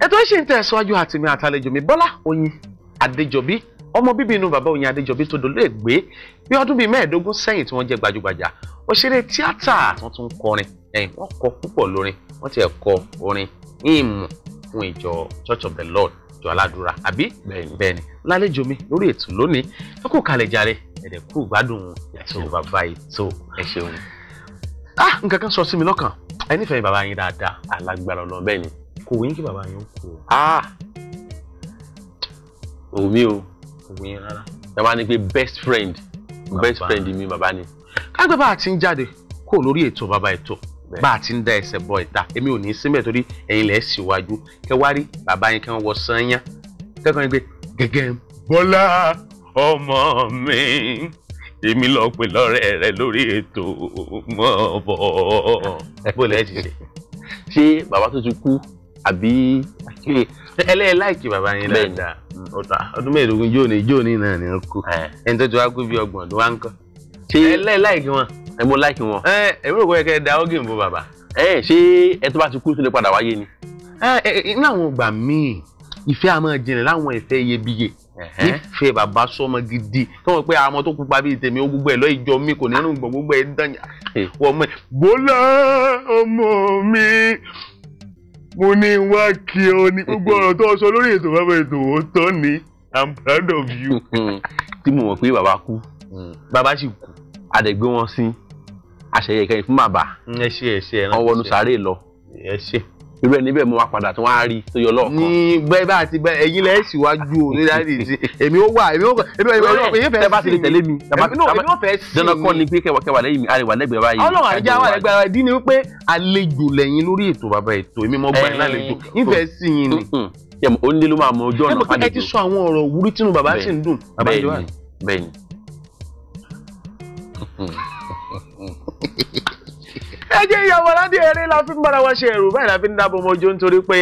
ètò ìṣe ń tẹ̀síwájú àti mi àtàlejò mi Bọ́lá Oyinadejobi ọmọ bíbí inú bàbá Oyinadejobi tó dolóògbé bí ọdún bíi 15 sẹ́yìn tí wọ́n jẹ́ gbajúgbajà òṣèré tíátà tó tún kọrin wọ́n kọ púpọ̀ lórin wọ́n ti kọ orin ìmù fún ìjọ Church of the Lord ìjọ aládùúrà àbí bẹ́ẹ̀ni lálejò mi lórí ètò lónìí ẹ kú kalẹ̀ jàre ẹ̀dẹ̀ kú gbádùn ètò bàbá ètò ẹ ṣeun. Nǹkan kan sọ sí mi lọ́kàn ẹ nífẹ̀ẹ́ bàbá yín dáadáa alágbára Ọlọ́run bẹ́ẹ̀ ni kò wí kí bàbá yín ó kú omi o kò wí rárá ẹ máa ní pé best friend mi bàbá ni. kágbé bá a ti ń jáde kó lórí ètò bàbá ètò bá a ti ń dá ẹsẹ̀ bọ ìta èmi ò ní í síbẹ̀ torí ẹ̀yin lẹ̀ síwájú kẹ wá rí bàbá yín kí wọ́n wọ sanyá kẹ́kọ̀ọ́ yín pé gẹ́gẹ́ Bọ́lá ọmọ mi èmi lọ pè lọ́rẹ́ rẹ lórí ètò mọ́ bọ̀ bó lẹ́ ti ṣe bàbá tó ti kú àbí ẹlẹ́ẹ̀ láìkì bàbá yín dáadáa ọdún 15 jóòní náà ni ó kú ẹni tó ti wá kú bí 30 ọdún wá ń kọ́ ṣe ẹlẹ́ẹ̀ láìkì wọn ẹ mo láìkì wọn èmi rò pé kẹ́ ẹ da ọ́gì ń bọ bàbá ṣé ẹ tó bá ti kú tó lè padà wáyé ni. ní àwọn ìgbà míì ìfẹ́ a máa jinlẹ̀ láwọn ìfẹ́ iyebíye nífẹ̀ẹ́ bàbá sọmọ gidi tí wọ́n pé àwọn tó pupa bíi tèmi ó gbogbo ẹ̀ lọ́ ìjọ mi kò nínú gbọ̀n gbogbo ẹ̀ dán wọ́n mọ̀ Bọ́lá ọmọ mi mo ní wá kí ọ ní gbogbo ọ̀rọ̀ tó sọ lórí ètò bàbá ètò òótọ́ ni I'm proud of you. tí mo mọ̀ pé bàbá kú bàbá sì kú àdẹ̀gbé wọn sí àṣeyẹ ìkẹyìn fún bàbá ẹ ṣe wọn wọnú sàárè lọ ẹ ṣe irú ẹ níbẹ̀ mo wá padà tí wọ́n á rí tó yọ lọ́ọ̀kan. ní bẹ́ẹ̀ bá ti bẹ́ẹ̀ ẹ̀yin lẹ́ẹ̀ síwájú o ní dáàdì sí èmi ó wà èmi fẹ́ tẹ́ bá ti lè tẹ̀lé mi èmi ó fẹ́ sí dandan kọ́ ni pé kẹwàá lẹ́yìn mi àríwá lẹ́gbẹ̀ẹ́ báyìí. Ọlọ́run àríjà wà lẹ́gbẹ̀ẹ́ ara ìdí ni wípé àlejò lẹ́yìn lórí ètò bàbá ètò èmi mọ́ gbà lálejò ìfẹ́ sí yín ni. ó ní ló máa mọ ojú ọ̀nà fàlejò. ẹ ti sọ àwọn ọ̀rọ̀ wúrí tínú bàbá sì ń dùn. bẹ́ẹ̀ni ẹ jẹ́ ìyàwó aládé eré la fi ń bára wa ṣe ẹ̀rù báyìí la fi ń dábọ̀ ọmọ ojú nítorí pé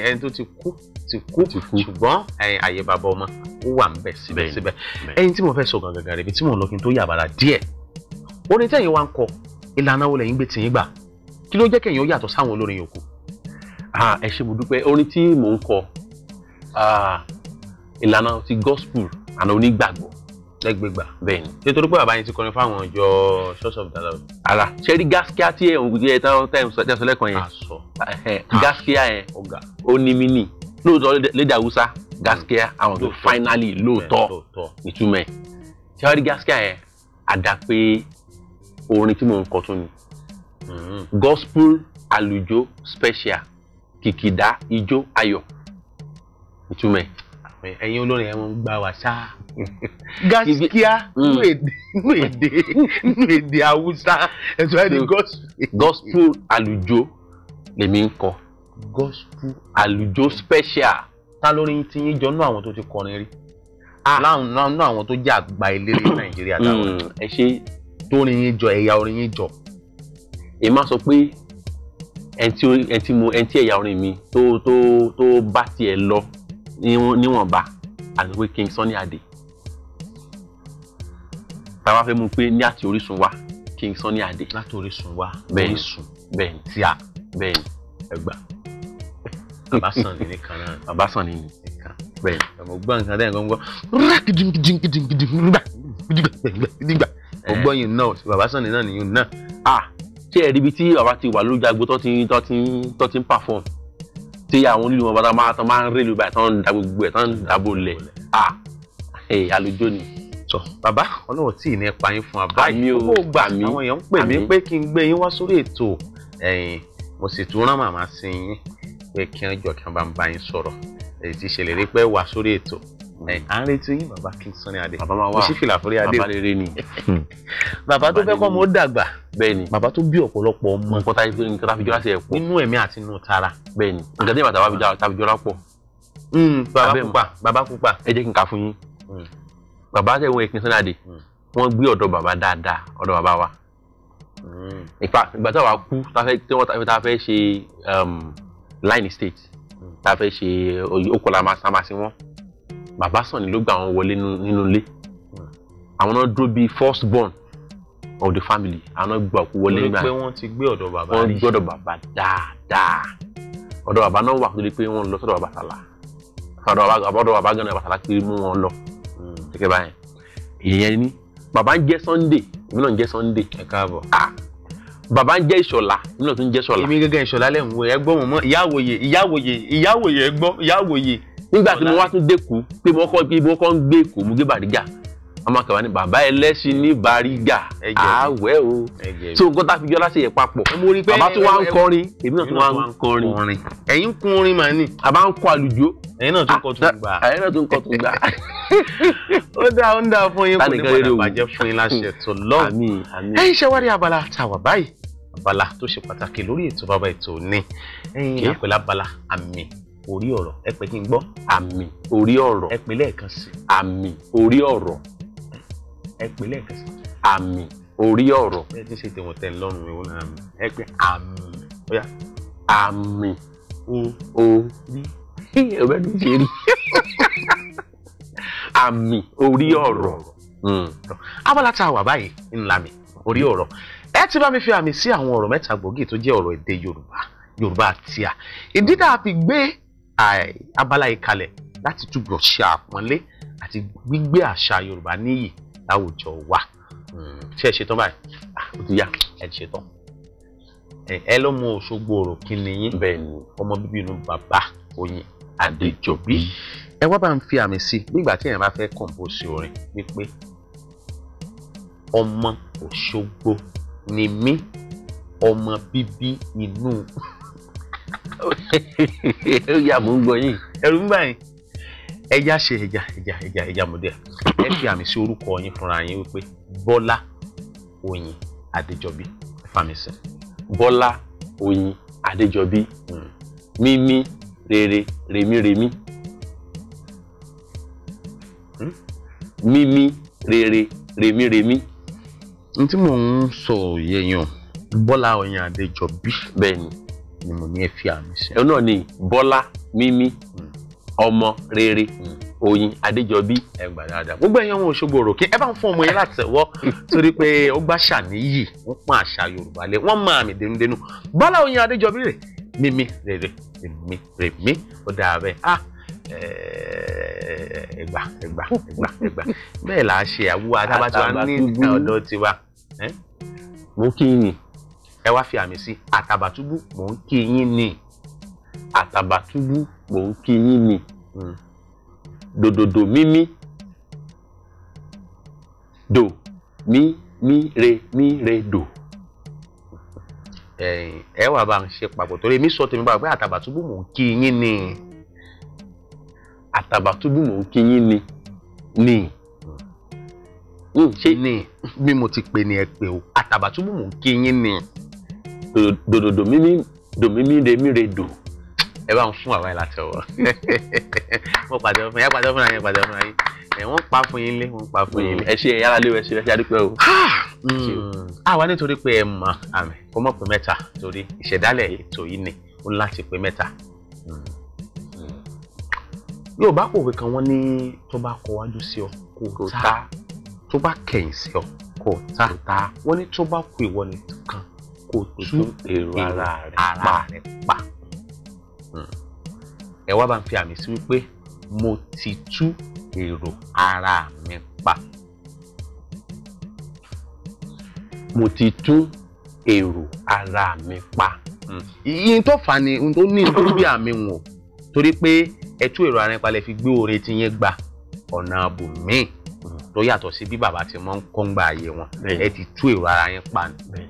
ẹni tó ti kú ṣùgbọ́n àyè bàbá ọmọ ó wà ń bẹ síbẹ̀síbẹ̀ ẹyin tí mo fẹ́ sọ gangan rẹ̀ bí tí mo lọ kí n tó yàbàrà díẹ̀ orin tẹ̀yìn wa ń kọ ìlànà wo lẹ́yìn gbé tìyín gbà kí ló jẹ́ kẹ́yìn ó yàtọ̀ sáwọn olórin yòókù. ẹ ṣé mo dúpẹ́ orin tí mò ń kọ ìlànà ti gospel àná onígbàgbọ́ lẹ́gbẹ̀gbà bẹ́ẹ̀ni nítorí pé bàbá yín ti kọrin fáwọn ìjọ Church of the Lord. ara ṣẹ́rí gáskíá tí ẹ̀ ògùn jẹ́ tẹ́sán lẹ́kàn yẹn gáskíá yẹn ó ní mí nì lóòótọ́ lédè Haúsá gáskíá àwọn tó finally lóòótọ́ ìtumọ̀ ẹ̀ ṣẹ́rí gáskíá yẹn àdá pé orin tí mò ń kọ tún ni gospel àlùjọ special kìkìdá ijó ayọ̀ ìtumọ̀ ẹ̀. ẹ̀yin olórin ẹ̀ ń gbà wá ṣáá gaskiya nínú èdè Haúsá ẹ̀sùn ẹ̀dì gospel àlùjọ lèmi ń kọ gospel àlùjọ special. ta lórí tí yín jọ nú àwọn tó ti kọrin rí láwọn àwọn tó jẹ́ àgbà eléré Nàìjíríà táwọn ẹ ṣe tó rin yín jọ ẹ̀yà orin yín jọ. èmi máa sọ pé ẹni tí ẹ̀yà orin mi tó bá tiẹ̀ lọ níwọ̀nba àti pé King Sunny Adé tàwa fẹ́ mú pé ní àti orísun wa King Sunny Adé láti orísun wa orísun bẹ́ẹ̀ni tí a bẹ́ẹ̀ni ẹgbà bàbá sàn ní nìkan náà bàbá sàn ní nìkan bẹ́ẹ̀ni ọmọ gbọ́n nǹkan dẹ́yìn kan gbọ́ ọgbọ́n yìí náà bàbá sàn ní náà nìyí náà. ṣé ẹ rí ibi tí bàbá ti wà lójú agbo tó ti ń perform tí àwọn onílù wọn bá máa ń rélù báyìí tán ń da gbogbo ẹ̀ tán ń dàbò lẹ̀ àlùjọ ni. bàbá ọlọ́wọ́ tí ì ní ẹ̀pà yín fún wa báyìí ó gbà mí àwọn èèyàn ń pè mí pé kí n gbé yín wá sórí ètò mo sì tún rán màmá sí yín pé kí wọ́n jọ kí wọ́n bá ń bá yín sọ̀rọ̀ èyí ti ṣèlérí pé wà sórí ètò à ń retí yín bàbá King Sunny Adé bàbá máa wà mo sì fìlà fúrí adé bàbá rere ni bàbá tó fẹ́ kọ́ mo dàgbà bẹ́ẹ̀ni bàbá tó bí ọ̀pọ̀lọpọ̀ ọmọ nǹkan tá fi jọra sí ẹ̀ pọ̀ nínú ẹ̀mí àti inú tara bẹ́ẹ̀ni nǹkan tí bàbá tá fi jọra pọ̀ bàbá pupa ẹ jẹ́ kí n kà fún yín bàbá tẹ̀wọ̀n King Sunny Adé wọ́n gbé ọ̀dọ̀ bàbá dáadáa ọ̀dọ̀ bàbá wa ìgbà tí wàá kú tá fẹ́ ṣe line state tá fẹ́ ṣe okòlá máa sí wọn bàbá Sunny ló gbà wọn wọlé nínú ilé àwọn náà dúró bíi first born of the family àwọn náà gbà kú wọlé nígbà pé wọ́n ti gbé ọ̀dọ̀ bàbá wọ́n gbé ọ̀dọ̀ bàbá dáadáa ọ̀dọ̀ bàbá náà wà torí pé wọ́n lọ sọ́dọ̀ Ọbàtálá ọ̀dọ̀ bàbá gan-an Ọbàtálá kiri mú wọn lọ gẹ́gẹ́ báyẹn ìyẹn ni bàbá ń jẹ́ Sunday èmi náà ń jẹ́ Sunday. ẹ káàbọ̀. bàbá ń jẹ́ Ìṣọ̀lá èmi náà tún ń jẹ́ Ṣọ̀lá. èmi gẹ́gẹ́ Ìṣọ̀lá lẹ́ ń wo ẹgbọ́n mọ̀ ìyáwòye ẹgbọ́n ìyáwòye. nígbà tí mo wá tún dẹ́kun pé mo kọ́ ń gbé Èkó mo gé Bàrígà ọmọ akẹ́wà ni bàbá ẹlẹ́sìn ní Bàrígà àwẹ̀ o so nǹkan tá a fi jọ láṣẹ yẹn papọ̀ bàbá tó wá ń kọrin èmi náà tó wá ń kọrin ẹ̀yin ń kun orin màá ní. a bá ń kọ àlùjọ ẹ̀yin náà tó kọ tó gbà. ẹ̀yin náà tó ń kọ tó gbà. ó dáa fún yín kò ní padà bàjẹ́ fún yín láṣẹ tó lọ́wọ́. àmín. ẹ̀yin ṣe wá rí abala tá a wà báyìí abala tó ṣe pàtàkì lórí ètò bàbá ètò ní ẹ̀yin àpẹẹlẹ abala àmì orí ọ̀rọ̀ ẹ pé kí n gbọ́. àmì orí ọ̀rọ̀ ẹ pé lẹ́ẹ̀kan sí. àmì orí ọ̀rọ̀ ẹ pé lẹ́ẹ̀kan sí. àmì orí ọ̀rọ̀. ẹ ti ṣe tẹ̀wọ̀n tẹ̀ lọ́rùn ìwọ̀n náà ẹ pé àmì ọ̀yà. àmì orí ọ̀bẹ ní ṣe rí. àmì orí ọ̀rọ̀. abala tá a wà báyìí ńlá mi orí ọ̀rọ̀ ẹ ti bá mi fi àmì sí àwọn ọ̀rọ̀ mẹ́ta gbòógì tó jẹ́ ọ̀rọ̀ èdè Yorùbá àti à ìdí tá a fi gbé abala yìí kalẹ̀ láti túbọ̀ ṣe àpọ́nlé àti gbígbé àṣà Yorùbá níyì láwùjọ wa. ṣé ẹ ṣetán báyìí? ó ti yá ẹ ṣetán. ẹ ló mú Òṣogbo Òrò kí ni yín bẹ́ẹ̀ ni ọmọ bíbí inú bàbá Oyinadejobi. ẹ wá bá ń fi àmì sí nígbà tí èèyàn bá fẹ́ kọ̀ǹpóòsì orin wípé ọmọ Òṣogbo ni mí ọmọ bíbí inú. ó yá mò ń gbọ́ yín. ẹ̀rù ń bà yín. ẹja ṣe ẹja mọ̀dẹ́ ẹ fi àmì sí orúkọ yín fúnra yín wípé Bọ́lá Oyinadejobi ẹ fàmì sí. Bọ́lá Oyinadejobi mímí rere rèmí. mímí rere rèmí. n tí mò ń sọ yẹn Bọ́lá Oyinadejobi bẹ́ẹ̀ ni mo ní ẹ fi àmì sí. ẹ náà ni Bọ́lá mímí ọmọ rere Oyinadejobi. ẹ gbà dáadáa gbogbo ẹ̀yin ọmọ Òṣogbo Òrò kí ẹ bá ń fún ọmọ yẹn láti ẹ̀wọ́ torí pé ó gbà ṣàníyì wọ́n pọ́n àṣà Yorùbá lé wọ́n máa mi dénúdénú Bọ́lá Oyinadejobi rè mímí rere rèmí ó dáa bẹ́ẹ̀ ẹgbà bẹ́ẹ̀ là á ṣe àwùwá Atabatubu ní ọ̀dọ̀ tiwa. mo kí yín ni. ẹ wá fi àmì sí Atabatubu mò ń kí yín ni. Atabatubu mò ń kí yín ni. dòdòdò mímí dò mí re dò. ẹ wà bá ń ṣe papọ̀ torí mi sọ tèmi bá pé Atabatubu mò ń kí yín ni. Atabatubu mò ń kí yín ni. ṣé ní bí mo ti pè ní ẹ pé o Atabatubu mò ń kí yín ni. dòdòdò mímí dò mí re dò. ẹ bá ń fún àwa ẹ láti ọwọ́ wọ́n pàdé fún yín wọ́n pa fún yín lé wọ́n pa fún yín lé. ẹ ṣe yàrá lé ẹ ṣe àdúpẹ́ o. àwa nítorí pé ẹ mọ àmì kó mọ̀ pé mẹ́ta torí ìṣẹ̀dálẹ̀ ètò yìí ni ó ní láti pé mẹ́ta. Yorùbá pòwe kan wọ́n ní tó bá kọ wájú sí ọ kò tá tó bá kẹ̀yìn sí ọ kò tá wọ́n ní tó bá kú ìwọ nìkan kò tú èrò ara rẹ̀ pa. ẹ wá bá ń fi àmì sí wípé mo ti tú èrò ara mi pa. mo ti tú èrò ara mi pa. ìyẹn tó fà ní tó ní tó bí àmì wọn torí pé ẹ tú èrò ara yín pa lẹ fi gbé oore tí yẹn gbà ọ̀nà ààbò míì tó yàtọ̀ sí bí bàbá ti máa ń kọ́ ń gba ààyè wọn ẹ ti tú èrò ara yín pa ni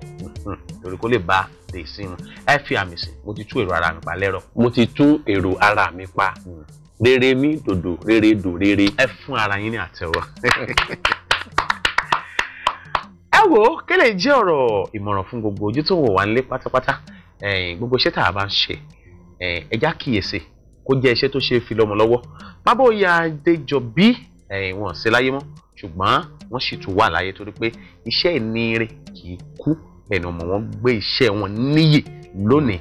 torí kó lè bá tèsí mu ẹ fi àmì sí mo ti tú èrò ara mi pa lẹ́rọ̀. mo ti tú èrò ara mi pa rere mi dòdò rere dò rere. ẹ fún ara yín ní àtẹ́wọ́. ẹ wo kí lè jẹ́ ọ̀rọ̀ ìmọ̀ràn fún gbogbo ojú tó wò wá nílé pátápátá gbogbo iṣẹ́ tá a bá ń ṣe ẹ já kíyèsí kó jẹ́ iṣẹ́ tó ṣe é fi lọ́mọ lọ́wọ́. Bàbá Oyinadejobi wọn ṣe láyé mọ́ ṣùgbọ́n wọ́n sì tún wà láyé torí pé iṣẹ́ ìníire kì í kú ẹnu ọmọ wọn gbé iṣẹ́ wọn níyì lónìí.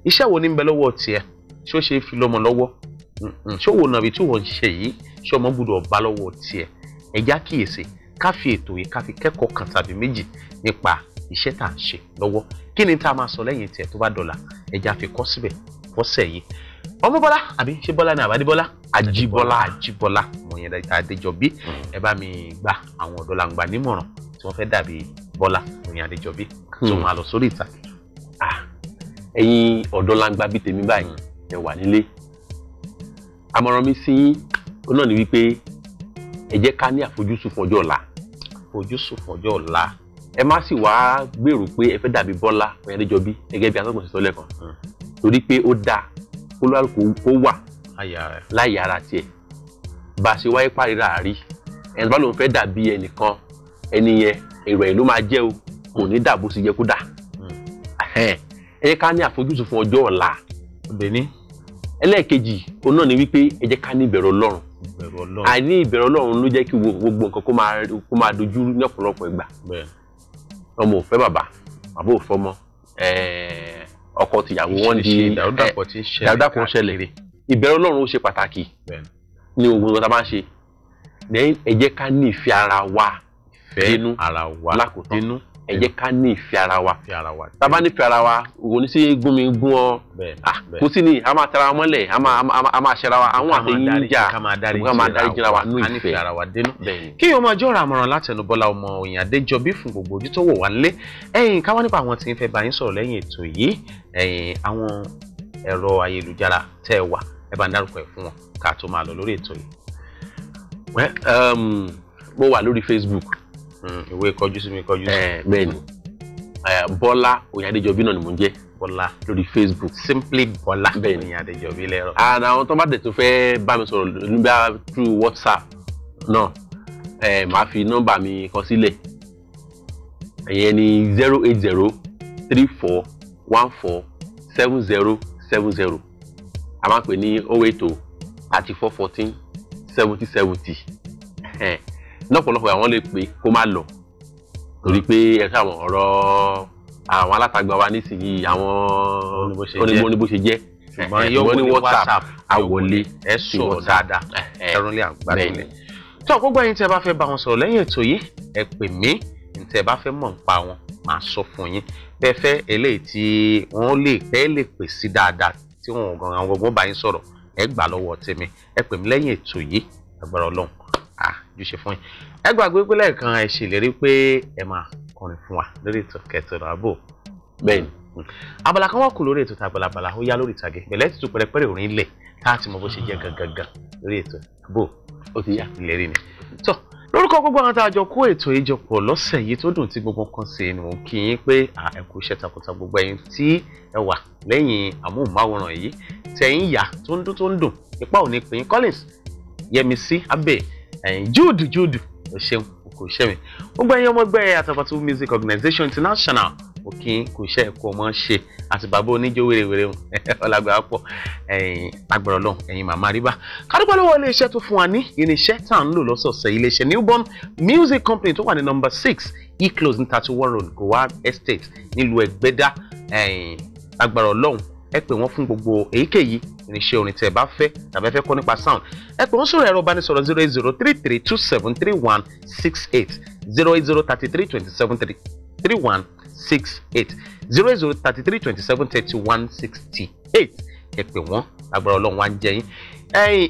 Iṣẹ́ wo ní ń bẹ lọ́wọ́ tiẹ̀ ṣé ó ṣe é fi lọ́mọ lọ́wọ́ ṣé òwò nàbí tí wọ́n ń ṣe yìí ṣé ọmọ gbọ́dọ̀ bá lọ́wọ́ tiẹ̀ ẹ já kíyèsí ká fi ètò yìí ká fi kẹ́kọ̀ọ́ kan tàbí méjì nípa iṣẹ́ tá à ń ṣe lọ́wọ́ kí ni tá a máa sọ lẹ́yìn tiẹ̀ tó bá dọ̀la ẹ já fi kọ́ síbẹ̀ fọ́sẹ̀ yìí ọmọ Bọ́lá àbí ṣé Bọ́lá ni àbádébọ́lá Àjíbọ́lá ọmọ Oyinadejobi ẹ bá mi gba àwọn ọ̀dọ́langba nímọ̀ràn tí wọ́n fẹ́ dàbí Bọ́lá Oyinadejobi tó máa lọ sórí ìtàgé. Ẹ̀yin ọ̀dọ́langba bíi tèmi báyìí ẹ wà nílé àmọ̀ràn mi sí yín ó náà ní wípé ẹ jẹ́ ká ní àfojúsùn fún ọjọ́ ọ̀la ẹ má sì wá gbèrò pé ẹ fẹ́ dàbí Bọ́lá Oyinadejobi gẹ́gẹ́ bí atọ́kùn sísọ lẹ́kan torí pé ó dáa kó lálùkò kó wà láyé ara tiẹ̀ bá a ṣe wáyé pàríra àárí ẹni bá lóun fẹ́ dàbí ẹnìkan ẹni yẹn èrò ẹ̀ ló máa jẹ́ o kò ní dà bó ṣe yẹ kó dà ẹ jẹ́ ká ní àfojúsùn fún ọjọ́ ọ̀la ẹlẹ́ẹ̀kejì òun náà ni wípé ẹ jẹ́ ká ní ìbẹ̀rù Ọlọ́run àìní ìbẹ̀rù Ọlọ́run ló jẹ́ kí gbogbo nǹkan kó máa dojú ní ọ̀pọ̀lọpọ̀ ìgbà ọmọ ò fẹ́ bàbá ò fọmọ ọkọ tìyàwó wọn di dàrúdàpọ̀ ṣẹlẹ̀ ìbẹ̀rù Ọlọ́run ó ṣe pàtàkì ní ogun tá a bá ń ṣe ẹ jẹ́ ká ní ìfẹ́ ara wa dénú lákòótán ẹ jẹ́ ká ní ìfẹ́ ara wa tá a bá nífẹ̀ẹ́ ara wa òun ní sí gún mi gún ọ kò sí ni a máa tara wa mọ́lẹ̀ a máa ṣẹra wa àwọn àtẹ̀yìn jà ká máa dárí jìra wa ní ìfẹ́ ara wa dénú. kí o máa jọ́ra àmọ̀ràn látẹnu Bọ́lá ọmọ Oyinadejobi fún gbogbo ojú tó wò wá nílé ẹ̀yin ká wá nípa àwọn tí ń fẹ́ bá yín sọ̀rọ̀ lẹ́yìn ètò yìí ẹ̀yin àwọn ẹ̀rọ ayélujára tẹ́ ẹ wà ẹ bá ń dárúkọ ẹ̀ fún wọn ká tó máa lọ lórí ètò yìí. mo wà lórí Facebook ìwé kọjú sí mi kọjú sí. bẹ́ẹ̀ni Bọ́lá Oyinadejobi náà ni mò ń jẹ́ Bọ́lá lórí Facebook simply Bọ́lá Oyinadejobi lẹ́rọ. àwọn tó bá dẹ̀ tó fẹ́ bá mi sọ̀rọ̀ nígbà through WhatsApp náà màá fi nọ́mbà mi kọ sílẹ̀ ẹ̀yẹn ni 08034147070 a máa ń pè ní 08034147070 lọ́pọ̀lọpọ̀ àwọn lè pè kó má lọ torí pé ẹ sáwọn ọ̀rọ̀ àwọn alátagbà wa nísìnyí àwọn oníbó ṣe jẹ́ ṣùgbọ́n ní WhatsApp àwọlé ẹ sọ̀rọ̀ dáadáa ẹrúnlé àgbàdúlẹ̀. tó gbogbo ẹ̀yin tí ẹ bá fẹ́ bá wọn sọ̀rọ̀ lẹ́yìn ètò yìí ẹ pè mí ní tí ẹ bá fẹ́ mọ̀ nípa wọn màá sọ fún yín bẹ́ẹ̀ fẹ́ eléyìí tí wọ́n lè pè sí dáadáa tí wọn àwọn gbogbo bá yín sọ̀rọ̀ ẹ gbà lọ́wọ́ tèmi ẹ pè mí lẹ́yìn ètò yìí agbára Ọlọ́run jùṣe fún yín ẹ gbàgbé pé lẹ́ẹ̀kan ẹ ṣèlérí pé ẹ máa kọrin fún wa lórí ètò Kẹtẹrọ Ààbò bẹ́ẹ̀ni abala kan wà kù lórí ètò tàbàlàbàlà ó yá lórí ìtàgé pẹ̀lẹ́ ti tún pẹrẹpẹrẹ orin ilẹ̀ káàtì mọ bó ṣe jẹ́ gangan lórí ètò Ààbò ó ti yá ìlérí ni. tó lórúkọ gbogbo àwọn tá a jọ kó ètò ìjọpọ̀ lọ́sẹ̀ yìí tó dùn tí gbogbo kan ṣe ni mo kí yín pé ẹ kú iṣẹ́ takuntakun gbogbo ẹ̀yin tí ẹ wà lẹ́yìn amóhùnmáwòrán yìí tẹ̀yìn yà tó ń dùn ipa ò ní pè yín Collins Yẹmisí Abbey Jude o ṣeun kò ṣe mi gbogbo ẹ̀yin ọmọ ẹgbẹ́ Atabatubu Music Organization International òkín kò ṣe ẹ̀kọ́ ọmọ ṣe àti bàbá oníjó wèrèwèrè ọlágbà pọ̀ agbára Ọlọ́run ẹ̀yin màmá ríbá kádúpẹ́ lọ́wọ́ iléeṣẹ́ tó fún wa ní irinṣẹ́ tá à ń lò lọ́sọ̀ọ̀sẹ̀ iléeṣẹ́ Newborn Music Company tó wà ní number 6 E-Close ní 31 Road Goward Estate nílùú Ẹgbẹ́dá agbára Ọlọ́run ẹ pè wọ́n fún gbogbo èyíkéyìí irinṣẹ́ orin tí ẹ bá fẹ́ tàbí ẹ fẹ́ kọ́ nípa sound ẹ pè wọ́n sórí ẹ̀rọ ìbánisọ̀rọ̀ 08033273168 08033273168 08033273168 ẹ pè wọ́n agbára Ọlọ́run wá ń jẹ yín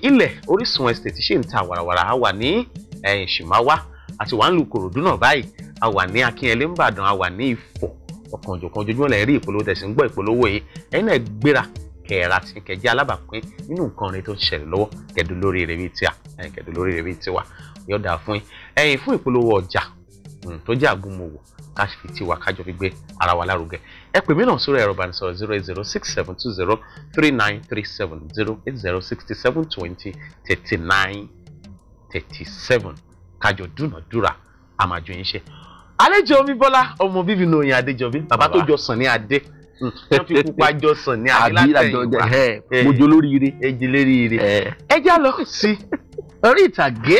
ilẹ̀ Orísun Estate ṣì ń ta wàràwàrà a wà ní Ṣìmáwá àti wà ń lu Kòròdú náà báyìí a wà ní Akínyẹlé ńbàdàn a wà ní Ifọ̀ ọkàn òjọ̀kan ojoojúmọ́ lẹ rí ìpolówó tẹ̀sí ń gbọ́ ìpolówó yìí ẹ̀yin náà gbéra kẹ̀ẹ̀rà tí kẹ̀jẹ́ alábàápín nínú nǹkan rẹ tó ń ṣẹlẹ̀ lọ́wọ́ kẹ̀dùn lórí rẹ̀ bíi tíà kẹ̀dùn lórí rẹ̀ bíi tiwa yóò dáa fún yín ẹ̀yin fún ìpolówó ọjà tó jẹ́ àgúnmọ̀wò ká fi tiwa kájọ fi gbé ara wa lárugẹ ẹ pè mí náà sórí ẹ̀rọ ìbánisọ̀rọ̀ 08067203937 08067203937 kájọ dúnàdúrà àmàjò yín ṣe. Àlejò mi Bọ́lá ọmọ bíbí ní Oyinadejobi bàbá tó jọ sàn ní adé wọ́n fi pupa jọ sàn ní adé látẹ̀yìnwá mojo lóríire èjì léríire ẹ já lọ sí orí ìtàgé.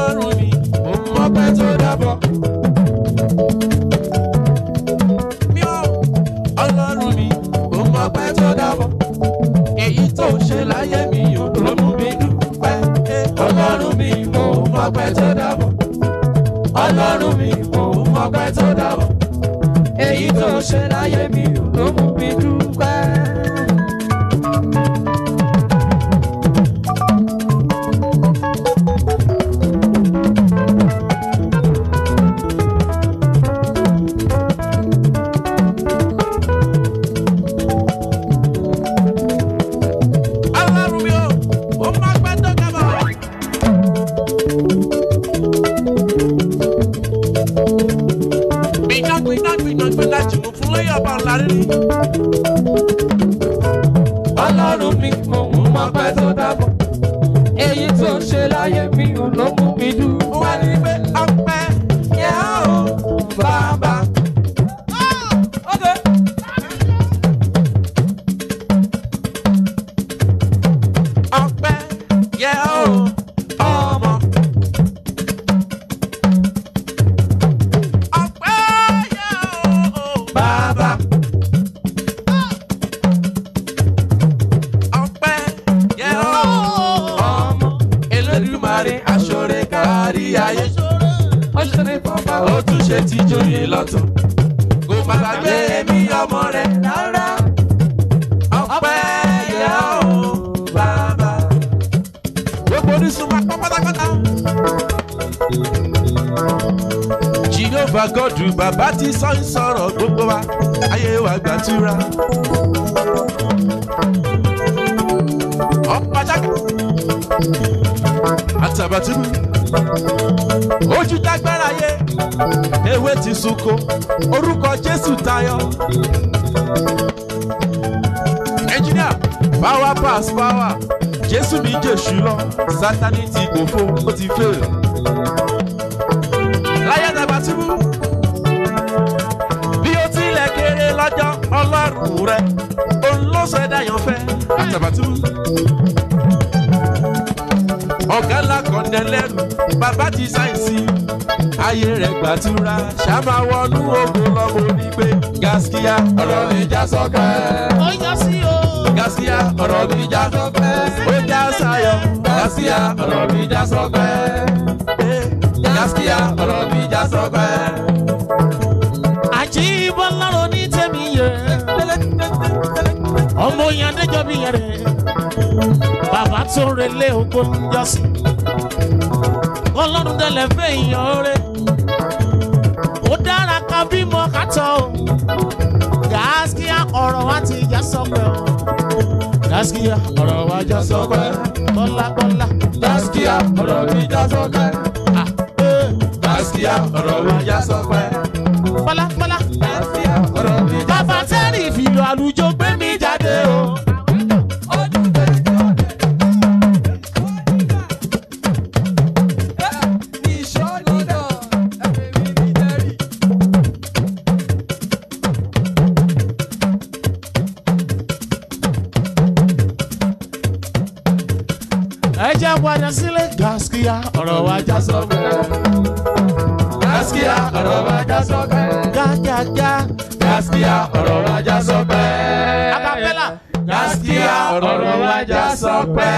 Ọlọ́run mi mo mọ̀ pé tó dábọ̀. Mi ò Ọlọ́run mi mo mọ̀ pé tó dábọ̀. Èyí tó ṣe láyé mi ò ló mú mi dúpẹ́. Ọlọ́run mi mo mọ̀ pé tó dábọ̀. Ọlọ́run mi mo mọ̀ pé tó dábọ̀. Èyí tó ṣe láyé mi ò ló mú mi dúpẹ́. Ọlọ́run mi mo mọ̀ pé tó dábọ̀. Èyí tó ṣe láyé mi ò ló mú mi dúpẹ́. Wá ní pé ọpẹ́ yẹ ó bàbá. Ọpẹ́ yẹ ó ọmọ. Ọpẹ́ yẹ ó bàbá. Aṣọre kárí ayé, ọṣọre fọba ó tún ṣe ti joyè lọ́tọ̀. Kò má gbàgbé èmi ọmọ rẹ̀ rárá. Ọpẹ́ yẹ ó bàbá. Gbogbo orísun máa pọ́ pátápátá. Jehovah God bàbá ti sọ ń sọ̀rọ̀ gbogbo wa, ayé wa gbàdúrà. Ọ̀pá jákè. Atabatubu ojú dágbára yé ewé ti sunko orúkọ Jésù tayọ. Engineer power pass power Jésù mi jésù lọ Sátánì ti gbòfo ó ti fail. Láyé Atabatubu bí ó tilẹ̀ kéré lọ́jọ́ Ọlọ́run rẹ̀ òun ló sọ ẹ̀dá yàn fẹ́. Atabatubu ọ̀gá ńlá kan dẹ́lẹ́rù bàbá ti sáyẹ̀nsì ayé rẹ̀ gbàdúrà ṣàmà wọnú ogun lọ́mọ onígbé. Gaskiya ọ̀rọ̀ mi já sọ́kẹ́. Ó yọ sí o. Gaskiya ọ̀rọ̀ mi já sọ́kẹ́. Ó já sáyọ̀. Gaskiya ọ̀rọ̀ mi já sọ́kẹ́. Gaskiya ọ̀rọ̀ mi já sọ́kẹ́. Àjíbọ́lá ló ní tèmi yẹ. Ọmọ Oyinadejobi yẹn rẹ̀. Bàbá tó relé oko ń jọ́sìn. Ọlọ́run dẹ̀lẹ̀ fẹ́ èèyàn rẹ̀. Ó dára ká bímọ ká tọ́ o. Gaskiya ọ̀rọ̀ wa ti já sọ́pẹ́ o. Gaskiya ọ̀rọ̀ wa já sọ́pẹ́. Bọ́lá. Gaskiya ọ̀rọ̀ mi já sọ́pẹ́. Gaskiya ọ̀rọ̀ mi já sọ́pẹ́. Bọ́lá. Gaskiya ọ̀rọ̀ mi já sọ́pẹ́. Bàbá tẹ́rì ìfìlò àlùjọ gbé mi jáde o. Ẹ jẹ́ padà sílé. Gaskiya ọ̀rọ̀ wa já sọ́pẹ́. Gaskiya ọ̀rọ̀ wa já sọ́pẹ́. Gaskiya ọ̀rọ̀ wa já sọ́pẹ́. Acapella. Gaskiya ọ̀rọ̀ wa já sọ́pẹ́.